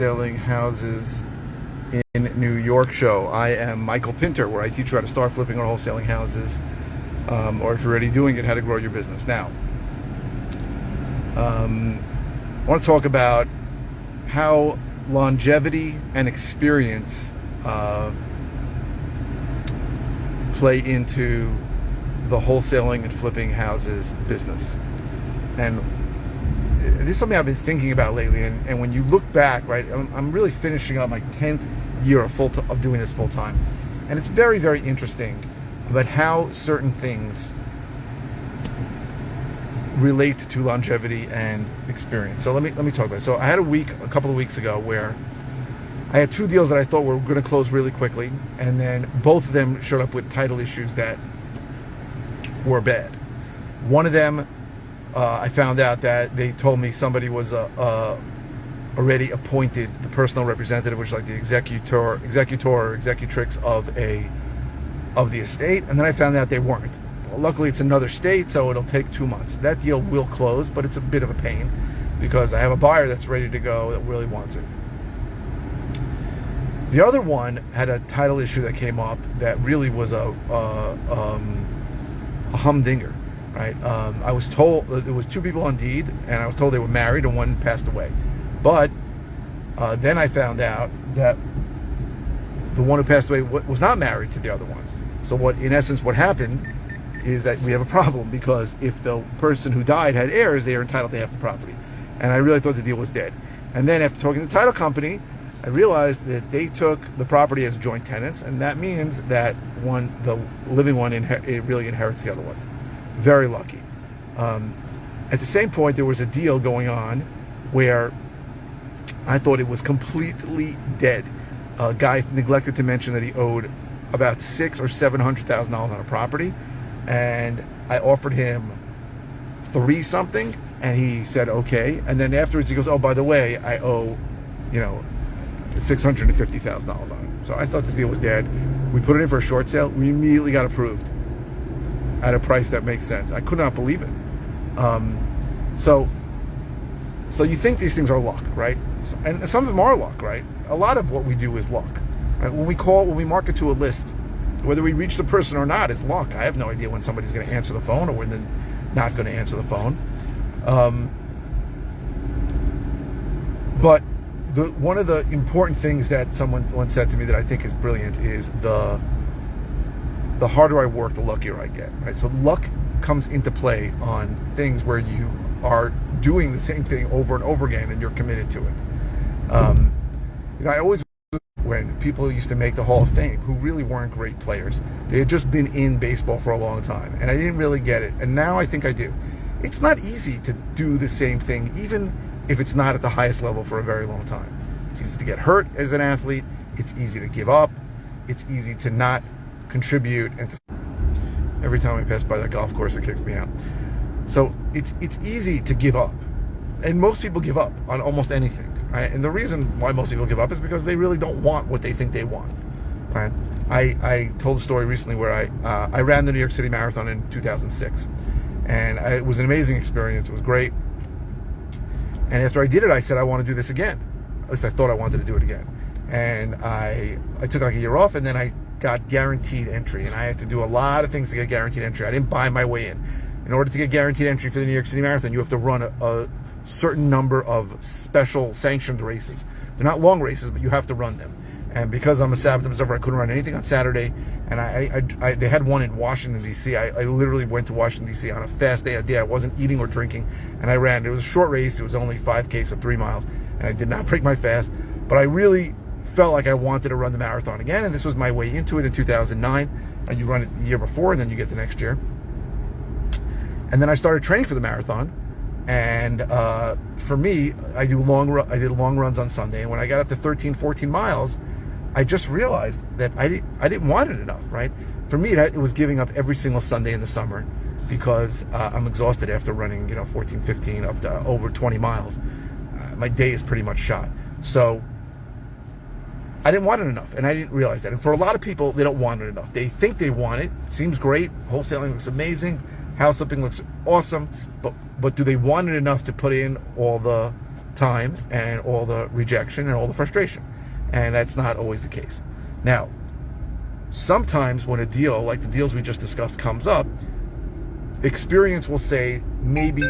Wholesaling houses in New York show. I am Michael Pinter, where I teach you how to start flipping or wholesaling houses, or if you're already doing it, how to grow your business. Now, I want to talk about how longevity and experience play into the wholesaling and flipping houses business. And this is something I've been thinking about lately, and when you look back, right, I'm really finishing up my 10th year of doing this full time, and it's very, very interesting about how certain things relate to longevity and experience. So let me talk about it. So I had a couple of weeks ago, where I had two deals that I thought were going to close really quickly, and then both of them showed up with title issues that were bad. One of them, I found out that they told me somebody was already appointed the personal representative, which is like the executor or executrix of the estate, and then I found out they weren't. Well, luckily it's another state, so it'll take 2 months. That deal will close, but it's a bit of a pain because I have a buyer that's ready to go that really wants it. The other one had a title issue that came up that really was a humdinger. Right. I was told there was two people on deed, and I was told they were married, and one passed away. But then I found out that the one who passed away was not married to the other one. So in essence, what happened is that we have a problem, because if the person who died had heirs, they are entitled to half the property. And I really thought the deal was dead. And then after talking to the title company, I realized that they took the property as joint tenants, and that means that the living one really inherits the other one. Very lucky. At the same point, there was a deal going on where I thought it was completely dead. A guy neglected to mention that he owed about $600,000 or $700,000 on a property, and I offered him $3 something, and he said okay. And then afterwards, he goes, "Oh, by the way, I owe, $650,000 on it." So I thought this deal was dead. We put it in for a short sale. We immediately got approved at a price that makes sense. I could not believe it. So you think these things are luck, right? And some of them are luck, right? A lot of what we do is luck. Right? When we market to a list, whether we reach the person or not is luck. I have no idea when somebody's going to answer the phone or when they're not going to answer the phone. But one of the important things that someone once said to me that I think is brilliant is the harder I work, the luckier I get, right? So luck comes into play on things where you are doing the same thing over and over again and you're committed to it. I always, when people used to make the Hall of Fame who really weren't great players, they had just been in baseball for a long time, and I didn't really get it. And now I think I do. It's not easy to do the same thing, even if it's not at the highest level, for a very long time. It's easy to get hurt as an athlete. It's easy to give up. It's easy to not contribute, and every time I pass by that golf course, it kicks me out. So it's easy to give up, and most people give up on almost anything, right? And the reason why most people give up is because they really don't want what they think they want, right? I told a story recently where I ran the New York City Marathon in 2006, and it was an amazing experience. It was great, and after I did it, I said I want to do this again. At least I thought I wanted to do it again. And I took like a year off, and then I got guaranteed entry, and I had to do a lot of things to get guaranteed entry. I didn't buy my way in. In order to get guaranteed entry for the New York City Marathon, you have to run a certain number of special sanctioned races. They're not long races, but you have to run them. And because I'm a Sabbath observer, I couldn't run anything on Saturday. And they had one in Washington, D.C. I literally went to Washington, D.C. on a fast day. A day I wasn't eating or drinking, and I ran. It was a short race. It was only 5K, so 3 miles, and I did not break my fast. But I really felt like I wanted to run the marathon again, and this was my way into it in 2009. And you run it the year before, and then you get the next year. And then I started training for the marathon, and for me, I did long runs on Sunday, and when I got up to 13, 14 miles, I just realized that I didn't want it enough, right? For me, it was giving up every single Sunday in the summer, because I'm exhausted after running, 14, 15, up to over 20 miles. My day is pretty much shot. So I didn't want it enough, and I didn't realize that. And for a lot of people, they don't want it enough. They think they want it. It seems great. Wholesaling looks amazing. House flipping looks awesome. But do they want it enough to put in all the time and all the rejection and all the frustration. And that's not always the case. Now, sometimes when a deal, like the deals we just discussed, comes up, experience will say, maybe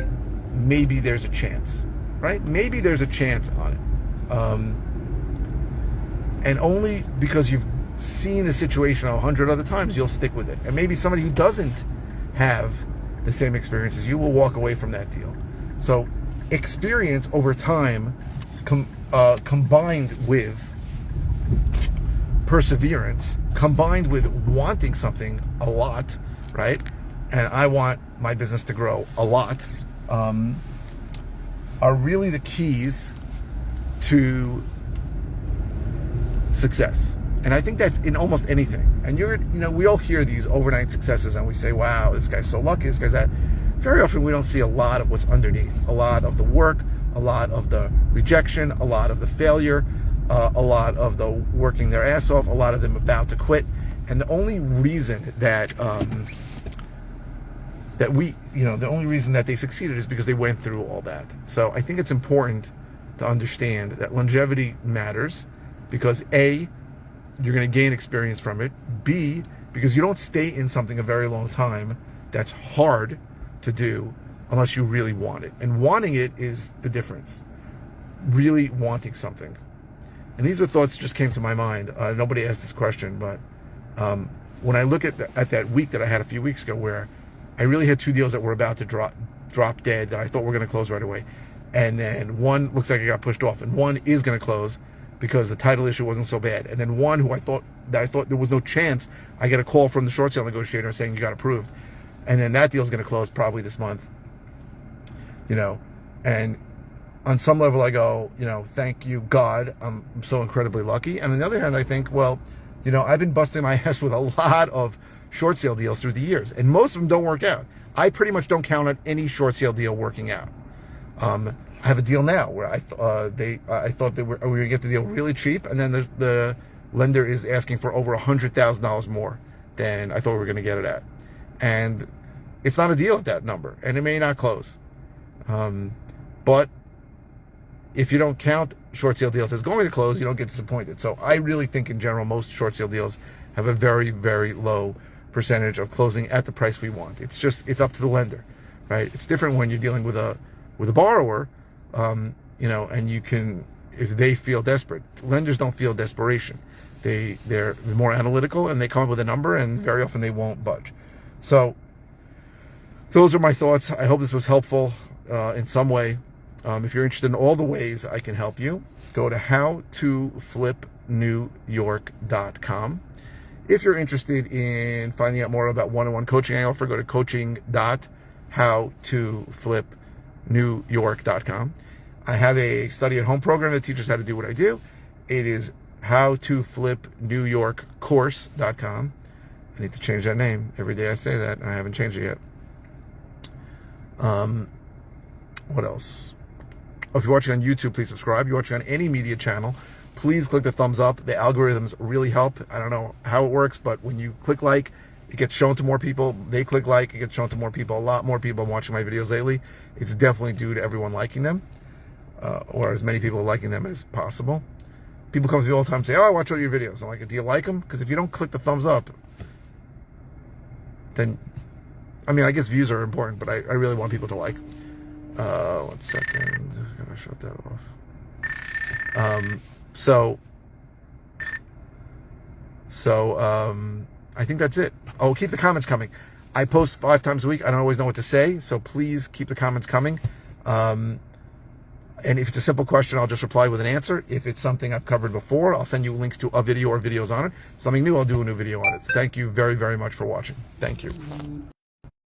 there's a chance, right? Maybe there's a chance on it. And only because you've seen the situation 100 other times, you'll stick with it. And maybe somebody who doesn't have the same experience as you will walk away from that deal. So experience over time combined with perseverance, combined with wanting something a lot, right? And I want my business to grow a lot, are really the keys to success. And I think that's in almost anything. And we all hear these overnight successes and we say, wow, this guy's so lucky, this guy's that. Very often we don't see a lot of what's underneath, a lot of the work, a lot of the rejection, a lot of the failure, a lot of the working their ass off, a lot of them about to quit. And the only reason that the only reason that they succeeded is because they went through all that. So I think it's important to understand that longevity matters because A, you're going to gain experience from it. B, because you don't stay in something a very long time that's hard to do unless you really want it. And wanting it is the difference. Really wanting something. And these were thoughts that just came to my mind. Nobody asked this question, but when I look at that week that I had a few weeks ago where I really had two deals that were about to drop dead that I thought were going to close right away. And then one looks like it got pushed off, and one is going to close because the title issue wasn't so bad. And then one who I thought there was no chance, I get a call from the short sale negotiator saying you got approved. And then that deal's going to close probably this month. And on some level I go, thank you, God, I'm so incredibly lucky. And on the other hand, I think, well, I've been busting my ass with a lot of short sale deals through the years, and most of them don't work out. I pretty much don't count on any short sale deal working out. I have a deal now where I thought we were going to get the deal really cheap, and then the lender is asking for over $100,000 more than I thought we were going to get it at, and it's not a deal at that number, and it may not close. But if you don't count short sale deals as going to close, you don't get disappointed. So I really think in general, most short sale deals have a very, very low percentage of closing at the price we want. It's up to the lender, right? It's different when you're dealing with a borrower, and you can, if they feel desperate. Lenders don't feel desperation. They're more analytical and they come up with a number, and very often they won't budge. So those are my thoughts. I hope this was helpful in some way. If you're interested in all the ways I can help you, go to howtoflipnewyork.com. If you're interested in finding out more about one-on-one coaching I offer, go to coaching.howtoflipnewyork.com. I have a study-at-home program that teaches how to do what I do. It is howtoflipnewyorkcourse.com. I need to change that name. Every day I say that, and I haven't changed it yet. What else? Oh, if you're watching on YouTube, please subscribe. If you're watching on any media channel, please click the thumbs up. The algorithms really help. I don't know how it works, but when you click like, it gets shown to more people. They click like, it gets shown to more people. A lot more people are watching my videos lately. It's definitely due to everyone liking them, or as many people liking them as possible. People come to me all the time and say, oh, I watch all your videos. I'm like, do you like them? Because if you don't click the thumbs up, then, I guess views are important, but I really want people to like. 1 second. Gotta shut that off. I think that's it. Oh, keep the comments coming. I post 5 times a week. I don't always know what to say, so please keep the comments coming. And if it's a simple question, I'll just reply with an answer. If it's something I've covered before, I'll send you links to a video or videos on it. Something new, I'll do a new video on it. So thank you very, very much for watching. Thank you.